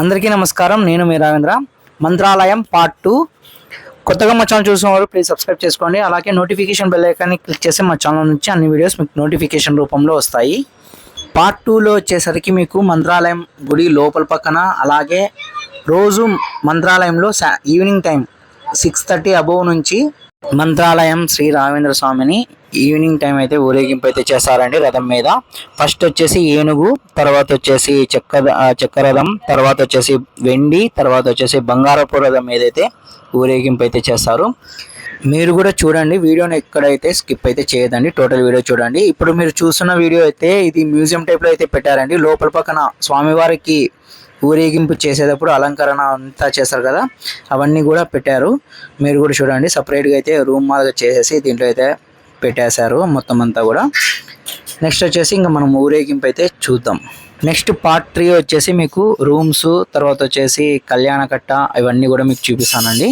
అందరికీ నమస్కారం. నేను మీ రావేంద్ర. మంత్రాలయం పార్ట్ 2. కొత్తగా మా ఛానల్ చూసిన వారు ప్లీజ్ సబ్స్క్రైబ్ చేసుకోండి. అలాగే నోటిఫికేషన్ బెల్ ఐకాన్ని క్లిక్ చేస్తే మా ఛానల్ నుంచి అన్ని వీడియోస్ మీకు నోటిఫికేషన్ రూపంలో వస్తాయి. పార్ట్ 2లో వచ్చేసరికి మీకు మంత్రాలయం గుడి లోపల పక్కన, అలాగే రోజు మంత్రాలయంలో ఈవినింగ్ టైం 6:30 అబోవ్ నుంచి మంత్రాలయం శ్రీ రాఘవేంద్ర స్వామిని ఈవినింగ్ టైం అయితే ఊరేగింపు అయితే చేస్తారండి రథం మీద. ఫస్ట్ వచ్చేసి ఏనుగు, తర్వాత వచ్చేసి చెక్క రథం, తర్వాత వచ్చేసి వెండి, తర్వాత వచ్చేసి బంగారపు రథం మీద అయితే ఊరేగింపు అయితే చేస్తారు. మీరు కూడా చూడండి, వీడియోని ఎక్కడైతే స్కిప్ అయితే చేయదండి, టోటల్ వీడియో చూడండి. ఇప్పుడు మీరు చూస్తున్న వీడియో అయితే ఇది మ్యూజియం టైప్లో అయితే పెట్టారండి. లోపల పక్కన స్వామివారికి ఊరేగింపు చేసేటప్పుడు అలంకరణ అంతా చేస్తారు కదా, అవన్నీ కూడా పెట్టారు. మీరు కూడా చూడండి, సపరేట్గా అయితే రూమ్ మాదిరిగా చేసేసి దీంట్లో అయితే పెట్టేశారు మొత్తం అంతా కూడా. నెక్స్ట్ వచ్చేసి ఇంకా మనం ఊరేగింపు అయితే చూద్దాం. నెక్స్ట్ పార్ట్ 3 వచ్చేసి మీకు రూమ్స్, తర్వాత వచ్చేసి కళ్యాణకట్ట, ఇవన్నీ కూడా మీకు చూపిస్తానండి.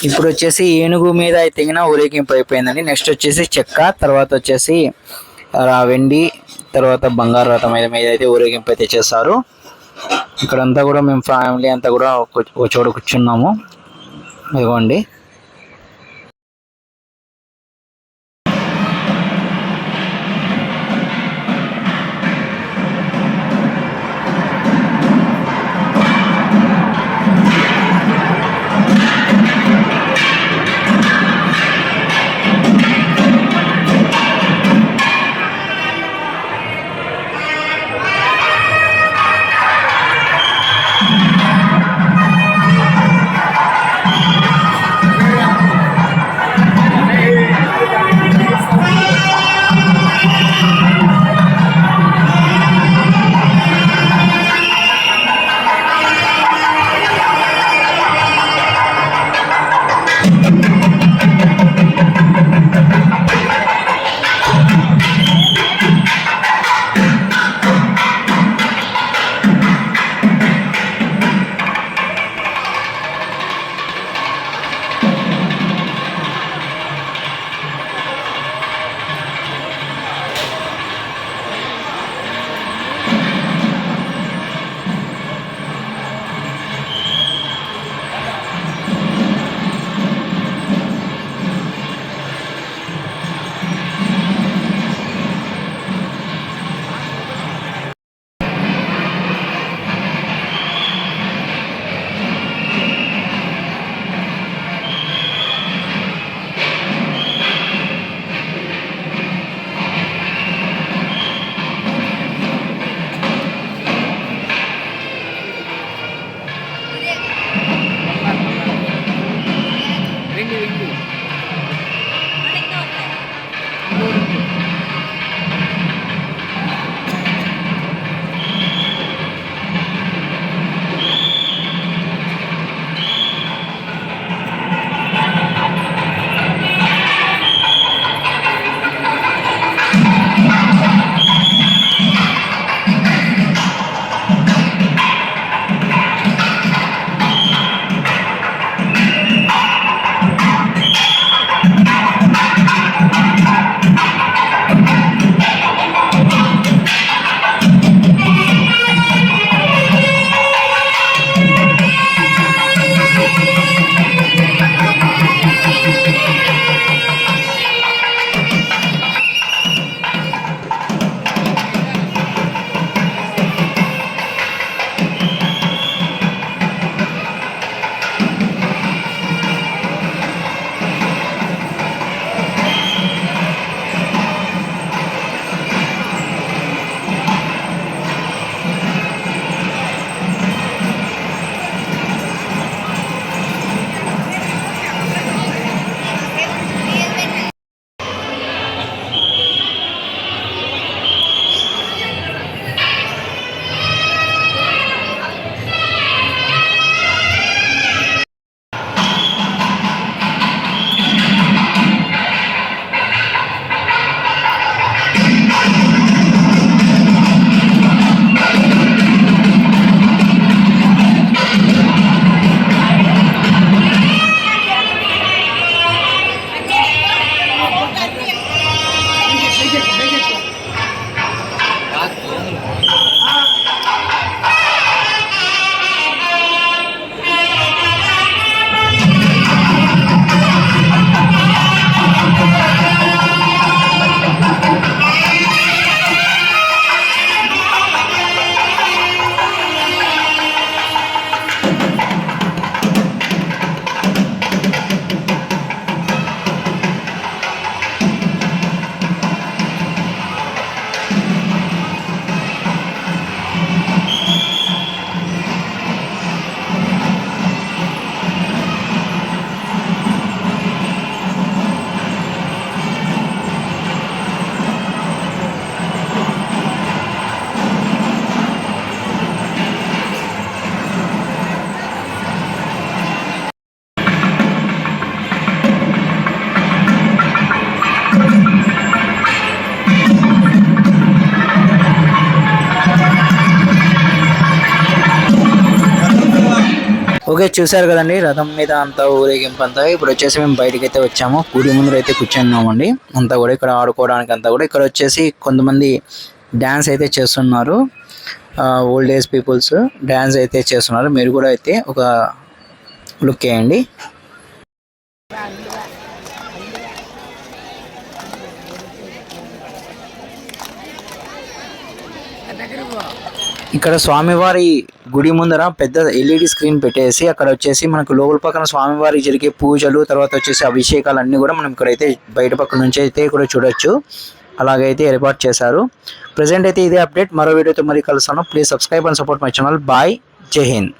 ఇప్పుడు వచ్చేసి ఏనుగు మీద అయితే ఊరేగింపు అయిపోయిందండి. నెక్స్ట్ వచ్చేసి చెక్క, తర్వాత వచ్చేసి వెండి, తర్వాత బంగారు రథం మీద అయితే ఊరేగింపు అయితే చేస్తారు. ఇక్కడంతా కూడా మేము ఫ్యామిలీ అంతా కూడా ఒక చోట కూర్చున్నాము. ఇదిగోండి. ఓకే, చూసారు కదండి రథం మీద అంతా ఊరేగింపు అంతా. ఇప్పుడు వచ్చేసి మేము బయటకి అయితే వచ్చాము, గుడి ముందర అయితే కూర్చున్నామండి. అంతా కూడా ఇక్కడ ఆడుకోవడానికి అంతా కూడా. ఇక్కడ వచ్చేసి కొంతమంది డ్యాన్స్ అయితే చేస్తున్నారు, ఓల్డ్ ఏజ్ పీపుల్స్ డ్యాన్స్ అయితే చేస్తున్నారు. మీరు కూడా అయితే ఒక లుక్ వేయండి. ఇక్కడ స్వామివారి గుడి ముందర పెద్ద ఎల్ఈడి స్క్రీన్ పెట్టేసి అక్కడ వచ్చేసి మనకు లోపల పక్కన స్వామివారి జరిగే పూజలు, తర్వాత వచ్చేసి అభిషేకాలు అన్నీ కూడా మనం ఇక్కడైతే బయట పక్క నుంచి అయితే కూడా చూడొచ్చు. అలాగైతే ఏర్పాటు చేశారు. ప్రజెంట్ అయితే ఇదే అప్డేట్. మరో వీడియోతో మరి కలుస్తాను. Please subscribe and support my channel. Bye, జై హింద్.